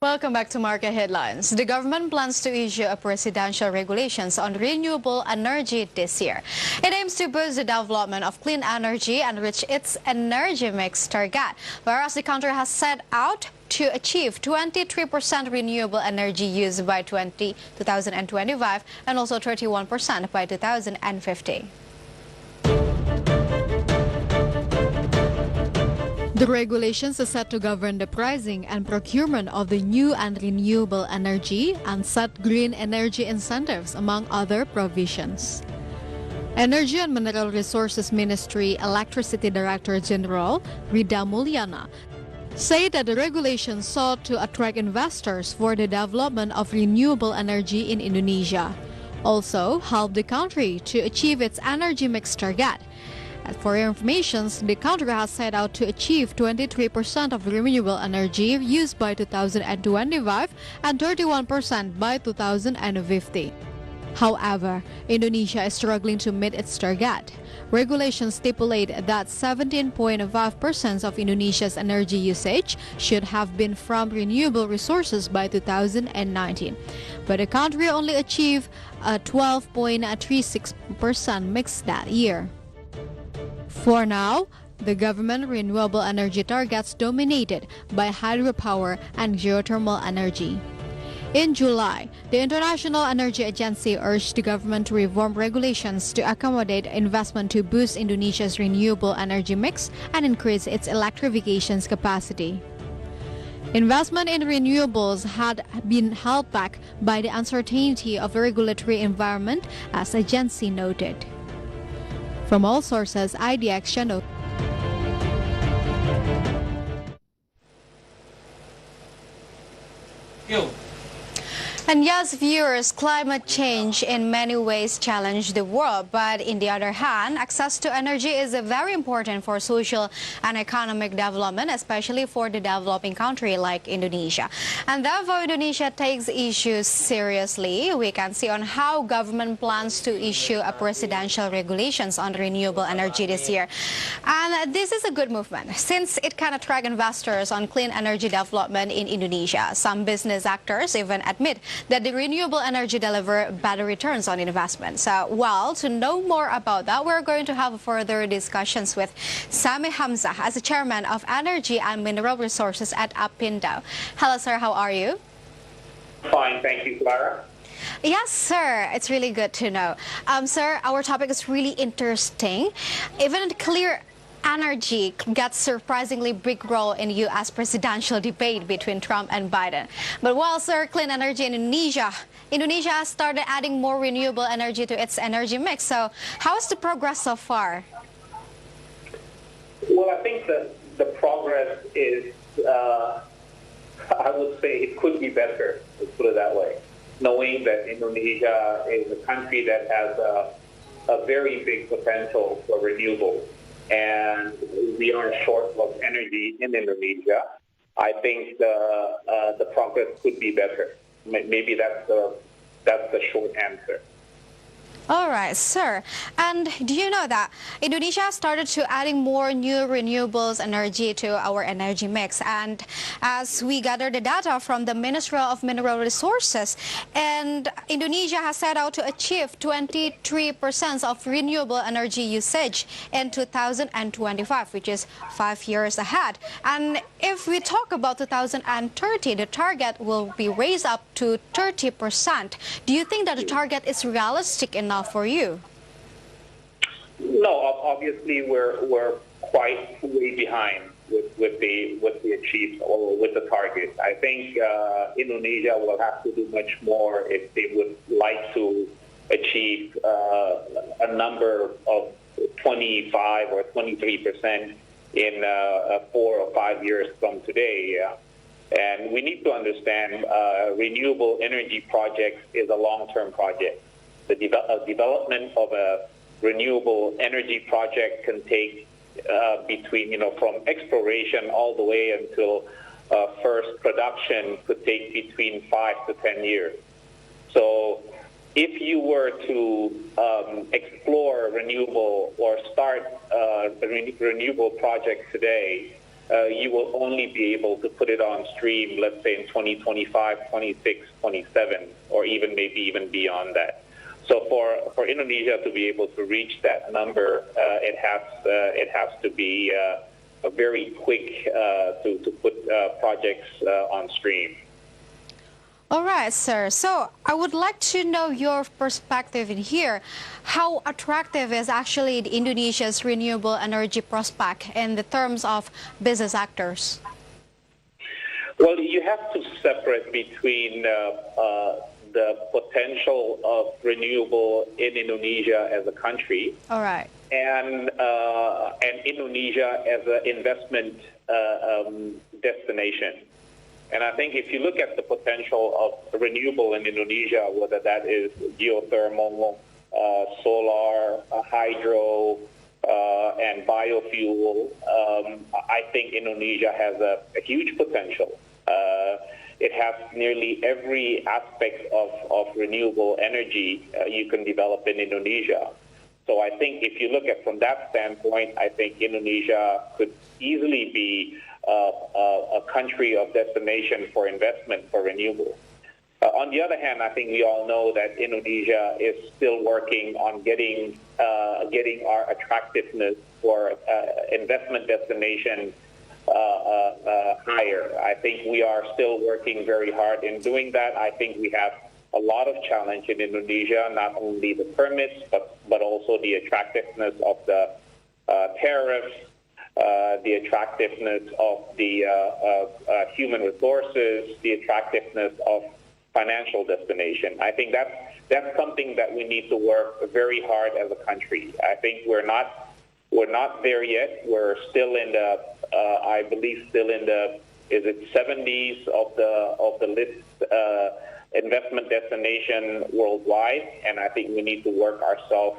Welcome back to Market Headlines. The government plans to issue a presidential regulations on renewable energy this year. It aims to boost the development of clean energy and reach its energy mix target, whereas the country has set out to achieve 23% renewable energy use by 2025 and also 31% by 2050. The regulations are set to govern the pricing and procurement of the new and renewable energy and set green energy incentives, among other provisions. Energy and Mineral Resources Ministry Electricity Director General Rida Mulyana said that the regulations sought to attract investors for the development of renewable energy in Indonesia, also help the country to achieve its energy mix target. For your information, the country has set out to achieve 23% of renewable energy used by 2025 and 31% by 2050. However, Indonesia is struggling to meet its target. Regulations stipulate that 17.5% of Indonesia's energy usage should have been from renewable resources by 2019, but the country only achieved a 12.36% mix that year. For now, the government renewable energy targets dominated by hydropower and geothermal energy. In July, the International Energy Agency urged the government to reform regulations to accommodate investment to boost Indonesia's renewable energy mix and increase its electrification capacity. Investment in renewables had been held back by the uncertainty of the regulatory environment, as the agency noted. From all sources, IDX Channel. And yes, viewers, climate change in many ways challenge the world, but in the other hand, access to energy is very important for social and economic development, especially for the developing country like Indonesia. And therefore, Indonesia takes issues seriously. We can see on how government plans to issue a presidential regulations on renewable energy this year. And this is a good movement since it can attract investors on clean energy development in Indonesia. Some business actors even admit that the renewable energy deliver better returns on investment. So, well, to know more about that, we're going to have further discussions with Sami Hamzah as the chairman of Energy and Mineral Resources at Apindo. Hello, sir. How are you? Fine, thank you, Clara. Yes, sir. It's really good to know. Sir, our topic is really interesting. Even clear energy gets surprisingly big role in U.S. presidential debate between Trump and Biden. But while, sir, clean energy in Indonesia has started adding more renewable energy to its energy mix. So how is the progress so far? Well, I think that the progress is, I would say it could be better, let's put it that way, knowing that Indonesia is a country that has a very big potential for renewable. And we are short of energy in Indonesia. I think the progress could be better. Maybe that's the short answer. All right, sir. And do you know that Indonesia started to adding more new renewables energy to our energy mix? And as we gather the data from the Ministry of Mineral Resources, and Indonesia has set out to achieve 23% of renewable energy usage in 2025, which is 5 years ahead. And if we talk about 2030, the target will be raised up to 30%. Do you think that the target is realistic enough for you? No, obviously we're quite way behind with the achieved or with the target. I think Indonesia will have to do much more if they would like to achieve a number of 25 or 23% in 4 or 5 years from today. And we need to understand renewable energy projects is a long-term project. The development of a renewable energy project can take between, from exploration all the way until first production could take between 5 to 10 years. So if you were to explore renewable or start a renewable project today, you will only be able to put it on stream, let's say in 2025, 26, 27, or even maybe even beyond that. So for Indonesia to be able to reach that number, it has to be a very quick to put projects on stream. All right, sir. So I would like to know your perspective in here. How attractive is actually Indonesia's renewable energy prospect in the terms of business actors? Well, you have to separate between the potential of renewable in Indonesia as a country. All right. And Indonesia as an investment destination. And I think if you look at the potential of renewable in Indonesia, whether that is geothermal, solar, hydro, and biofuel, I think Indonesia has a huge potential. It has nearly every aspect of renewable energy you can develop in Indonesia. So I think if you look at from that standpoint, I think Indonesia could easily be a country of destination for investment for renewable. On the other hand, I think we all know that Indonesia is still working on getting our attractiveness for investment destination higher. I think we are still working very hard in doing that. I think we have a lot of challenge in Indonesia, not only the permits, but also the attractiveness of the tariffs, the attractiveness of the human resources, the attractiveness of financial destination. I think that's something that we need to work very hard as a country. I think we're not there yet. We're still in the, I believe, still in the, is it 70s of the list investment destination worldwide, and I think we need to work ourselves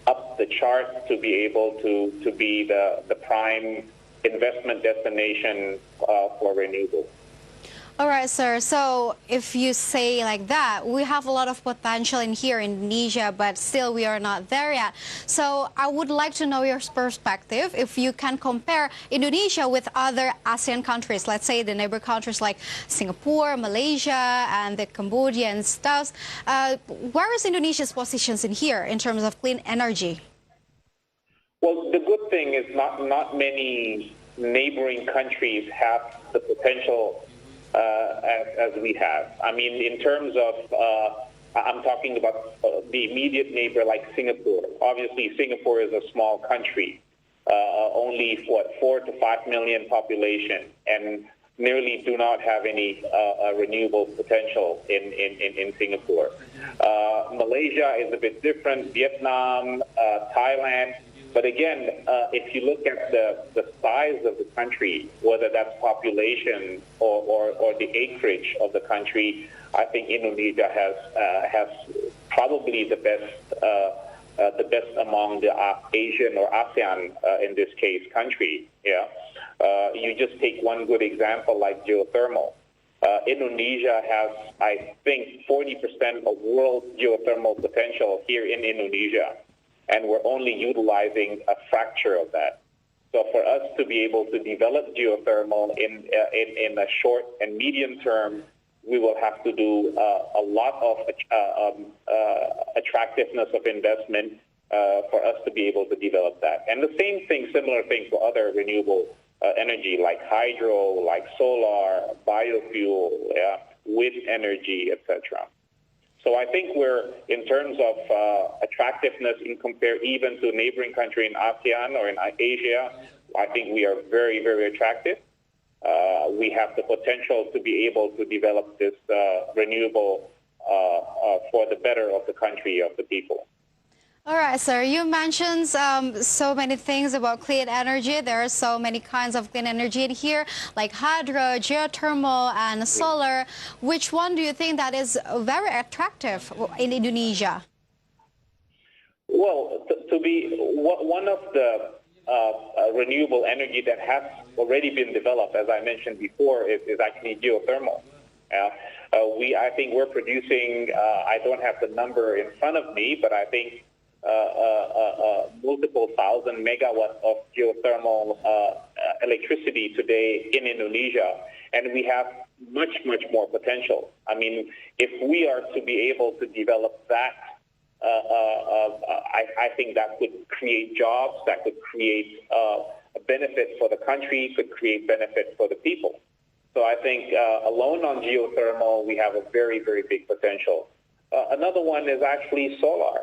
up the chart to be able to be the prime investment destination for renewable. All right, sir. So if you say like that, we have a lot of potential in here in Indonesia, but still we are not there yet. So I would like to know your perspective if you can compare Indonesia with other ASEAN countries, let's say the neighbor countries like Singapore, Malaysia, and the Cambodia and stuff. Where is Indonesia's positions in here in terms of clean energy? Well, the good thing is not many neighboring countries have the potential as we have. I mean, in terms of, I'm talking about the immediate neighbor like Singapore. Obviously, Singapore is a small country, only 4 to 5 million population, and nearly do not have any renewable potential in Singapore. Malaysia is a bit different, Vietnam, Thailand. But again, if you look at the size of the country, whether that's population or the acreage of the country, I think Indonesia has probably the best among the Asian or ASEAN in this case country. Yeah, you just take one good example like geothermal. Indonesia has, I think, 40% of world geothermal potential here in Indonesia. And we're only utilizing a fraction of that. So for us to be able to develop geothermal in a short and medium term, we will have to do a lot of attractiveness of investment for us to be able to develop that. And the same thing, similar thing for other renewable energy like hydro, like solar, biofuel, wind energy, etc. So I think we're, in terms of attractiveness in compare even to a neighboring country in ASEAN or in Asia, I think we are very, very attractive. We have the potential to be able to develop this renewable for the better of the country, of the people. All right, sir. You mentioned so many things about clean energy. There are so many kinds of clean energy in here, like hydro, geothermal, and solar. Which one do you think that is very attractive in Indonesia? Well, to be one of the renewable energy that has already been developed, as I mentioned before, is actually geothermal. I think we're producing, I don't have the number in front of me, but I think multiple thousand megawatts of geothermal electricity today in Indonesia, and we have much more potential. I mean, if we are to be able to develop that, I think that could create jobs, that could create a benefit for the country, could create benefit for the people. So I think alone on geothermal, we have a very big potential. Another one is actually solar.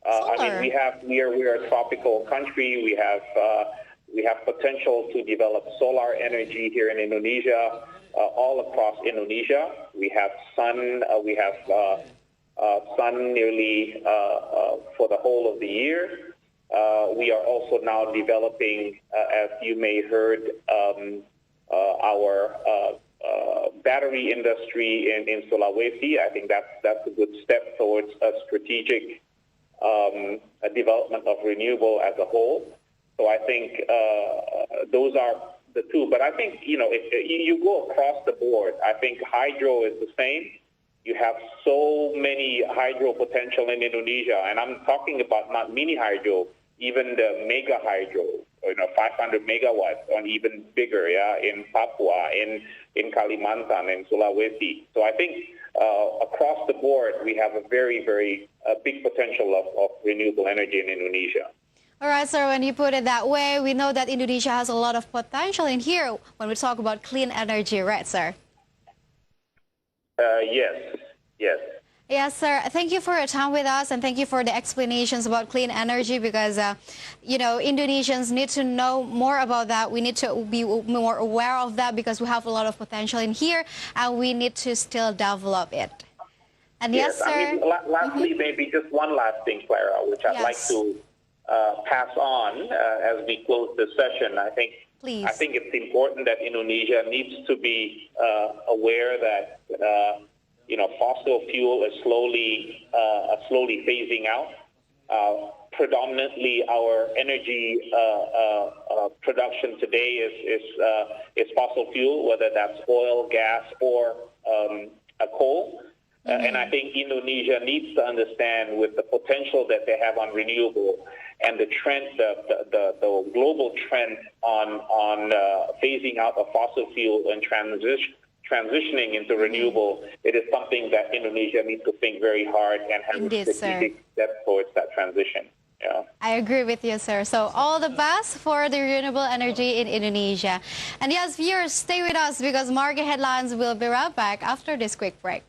I mean, we are a tropical country. We have potential to develop solar energy here in Indonesia, all across Indonesia. We have sun. We have sun nearly for the whole of the year. We are also now developing, as you may heard, our battery industry in Sulawesi. I think that's a good step towards a strategic development of renewable as a whole. So I think those are the two. But I think, if you go across the board, I think hydro is the same. You have so many hydro potential in Indonesia, and I'm talking about not mini hydro, even the mega hydro, 500 megawatts or even bigger, in Papua, in Kalimantan, in Sulawesi. So I think across the board, we have a very big potential of renewable energy in Indonesia. All right, sir, when you put it that way, we know that Indonesia has a lot of potential in here when we talk about clean energy, right, sir? Yes. Yes, sir. Thank you for your time with us, and thank you for the explanations about clean energy, because, Indonesians need to know more about that. We need to be more aware of that because we have a lot of potential in here, and we need to still develop it. And yes, sir. I mean, lastly, maybe just one last thing, Clara, which I'd like to pass on as we close this session. I think it's important that Indonesia needs to be aware that fossil fuel is slowly phasing out. Predominantly, our energy production today is fossil fuel, whether that's oil, gas, or coal. And I think Indonesia needs to understand, with the potential that they have on renewable and the trend, the global trend on phasing out of fossil fuel and transitioning into renewable, it is something that Indonesia needs to think very hard and have a strategic step towards that transition. Yeah. I agree with you, sir. So all the best for the renewable energy in Indonesia. And yes, viewers, stay with us because market headlines will be right back after this quick break.